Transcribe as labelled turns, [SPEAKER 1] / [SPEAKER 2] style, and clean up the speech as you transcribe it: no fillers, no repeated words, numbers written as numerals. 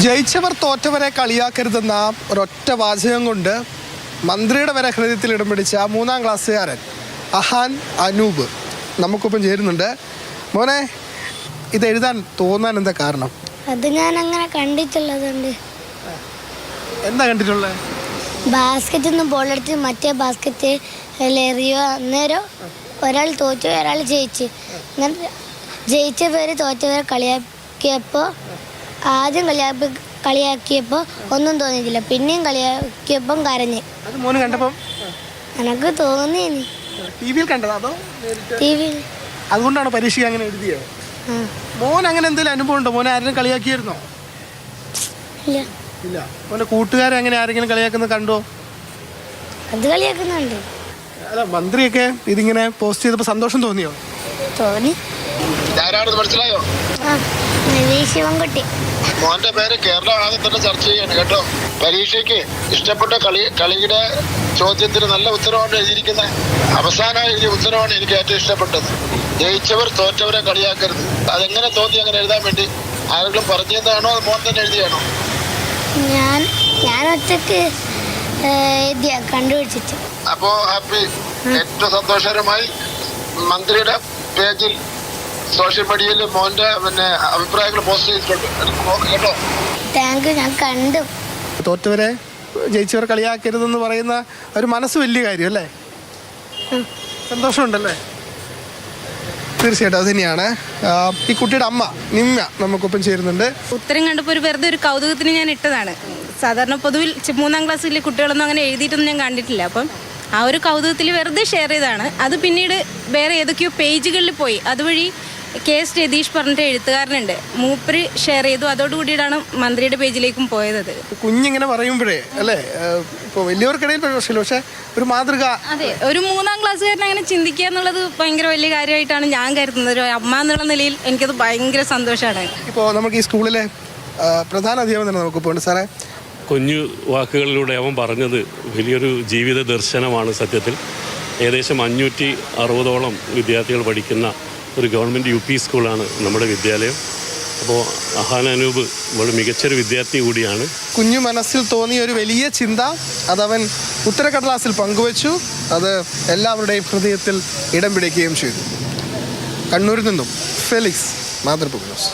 [SPEAKER 1] ജയിച്ചവർ തോറ്റവരെ കളിയാക്കരുതെന്ന ഒരൊറ്റ വാചകം കൊണ്ട് മന്ത്രിയുടെ വരെ ഹൃദയത്തിൽ ഇടം പിടിച്ച 3ാം ക്ലാസ്സുകാരൻ അഹാൻ അനൂപ് നമുക്കൊപ്പം ചേരുന്നുണ്ട്. മോനെ, ഇത് എഴുതാൻ തോന്നാൻ എന്താ കാരണം?
[SPEAKER 2] അത് ഞാൻ അങ്ങനെ കണ്ടിട്ടുള്ളതുണ്ട്.
[SPEAKER 1] എന്താ കണ്ടിട്ടുള്ളത്?
[SPEAKER 2] ബാസ്കറ്റിൽ നിന്ന് ബോളെടുത്ത് മറ്റേ ബാസ്കറ്റ് എറിയുക, അന്നേരം ഒരാൾ തോറ്റു ഒരാൾ ജയിച്ച്. അങ്ങനെ ജയിച്ച പേര് തോറ്റവരെ കളിയാക്കിയപ്പോൾ ആദ്യം കളിയാക്കിയപ്പോൾ ഒന്നും തോന്നിയിട്ടില്ല, പിന്നെയും കളിയാക്കിയപ്പം കരഞ്ഞ്. എനക്ക് തോന്നി
[SPEAKER 1] അതുകൊണ്ടാണ് പരീക്ഷ അങ്ങനെ എഴുതിയത്. മോൻ അങ്ങനെ എന്തെങ്കിലും അനുഭവം ഉണ്ടോ? മോനെ ആരെങ്കിലും കളിയാക്കിയിരുന്നോ? ഇല്ല. മോനെ കൂട്ടുകാരെ അങ്ങനെ ആരെങ്കിലും കളിയാക്കുന്നത് കണ്ടോ?
[SPEAKER 2] അത് കളിയാക്കുന്നുണ്ട്.
[SPEAKER 1] അല്ല, മന്ത്രിയൊക്കെ ഇതിങ്ങനെ പോസ്റ്റ് ചെയ്തപ്പോൾ സന്തോഷം തോന്നിയോ?
[SPEAKER 2] തോന്നി.
[SPEAKER 3] മനസ്സിലായോ? മോന്റെ പേര് കേരള ആദ്യം തന്നെ ചർച്ച ചെയ്യാണ് കേട്ടോ. പരീക്ഷയ്ക്ക് ഇഷ്ടപ്പെട്ട കളിയുടെ ചോദ്യത്തിന് നല്ല ഉത്തരവാണ് എഴുതിയിരിക്കുന്നത്. അവസാനം എഴുതിയ ഉത്തരവാണ് എനിക്ക് ഏറ്റവും ഇഷ്ടപ്പെട്ടത്. ജയിച്ചവർ തോറ്റവരെ കളിയാക്കരുത്. അതെങ്ങനെ തോന്നി അങ്ങനെ എഴുതാൻ വേണ്ടി? ആരെങ്കിലും പറഞ്ഞതാണോ അത് മോൻ തന്നെ എഴുതിയാണോ?
[SPEAKER 2] ഞാൻ ഒറ്റക്ക് കണ്ടുപിടിച്ചിട്ട്.
[SPEAKER 3] അപ്പോ ഹാപ്പി. ഏറ്റവും സന്തോഷകരമായി മന്ത്രിയുടെ പേജിൽ സോഷ്യൽ മീഡിയയിൽ മോന്റെ അഭിപ്രായങ്ങൾ പോസ്റ്റ് ചെയ്തിട്ടുണ്ട് കേട്ടോ.
[SPEAKER 2] Thank you. ഞാൻ കണ്ടു.
[SPEAKER 1] തോറ്റവരെ ജയിച്ചവർ കളിയാക്കരുതെന്ന് പറയുന്ന ഒരു മനസ്സ് വലിയ കാര്യം അല്ലേ? സന്തോഷമുണ്ടല്ലേ? തീർച്ചയായിട്ടും അത് തന്നെയാണ്. ഈ കുട്ടിയുടെ അമ്മ നിമ്മ നമുക്കൊപ്പം ചേരുന്നുണ്ട്.
[SPEAKER 4] ഉത്തരം കണ്ടപ്പോൾ വെറുതെ ഒരു കൗതുകത്തിന് ഞാൻ ഇട്ടതാണ്. സാധാരണ പൊതുവിൽ 3ാം ക്ലാസ്സിലെ കുട്ടികളൊന്നും അങ്ങനെ എഴുതിയിട്ടൊന്നും ഞാൻ കണ്ടിട്ടില്ല. അപ്പം ആ ഒരു കൗതുകത്തിൽ വെറുതെ ഷെയർ ചെയ്തതാണ്. അത് പിന്നീട് വേറെ ഏതൊക്കെയോ പേജുകളിൽ പോയി. അതുവഴി KS രതീഷ് പറഞ്ഞിട്ട് എഴുത്തുകാരനുണ്ട്, മൂപ്പര് ഷെയർ ചെയ്തു. അതോടുകൂടിയിട്ടാണ് മന്ത്രിയുടെ പേജിലേക്കും പോയത്.
[SPEAKER 1] കുഞ്ഞിങ്ങനെ പറയുമ്പോഴേ അല്ലേ, ഇപ്പോൾ വലിയവർക്കിടയിൽ പ്രശ്നമില്ല, പക്ഷേ ഒരു മാതൃക.
[SPEAKER 4] അതെ, ഒരു 3ാം ക്ലാസ്സുകാരൻ അങ്ങനെ ചിന്തിക്കുക എന്നുള്ളത് ഭയങ്കര വലിയ കാര്യമായിട്ടാണ് ഞാൻ കരുതുന്നത്. ഒരു അമ്മ എന്നുള്ള നിലയിൽ എനിക്കത് ഭയങ്കര സന്തോഷമാണ്.
[SPEAKER 1] ഇപ്പോൾ നമുക്ക് ഈ സ്കൂളിലെ പ്രധാന അധ്യാപകൻ തന്നെ നമുക്ക് പോകണ്ട സാറേ.
[SPEAKER 5] കുഞ്ഞു വാക്കുകളിലൂടെ അവൻ പറഞ്ഞത് വലിയൊരു ജീവിത ദർശനമാണ് സത്യത്തിൽ. ഏകദേശം 560ഓളം വിദ്യാർത്ഥികൾ പഠിക്കുന്ന ഒരു ഗവൺമെൻറ് UP സ്കൂളാണ് നമ്മുടെ വിദ്യാലയം. അപ്പോൾ അഹാൻ അനൂപ് വളരെ മികച്ചൊരു വിദ്യാർത്ഥി കൂടിയാണ്.
[SPEAKER 1] കുഞ്ഞു മനസ്സിൽ തോന്നിയ ഒരു വലിയ ചിന്ത അതവൻ ഉത്തരക്കടലാസിൽ പങ്കുവച്ചു. അത് എല്ലാവരുടെയും ഹൃദയത്തിൽ ഇടം പിടിക്കുകയും ചെയ്തു. കണ്ണൂരിൽ നിന്നും ഫെലിക്സ്, മാതൃഭൂമി ന്യൂസ്.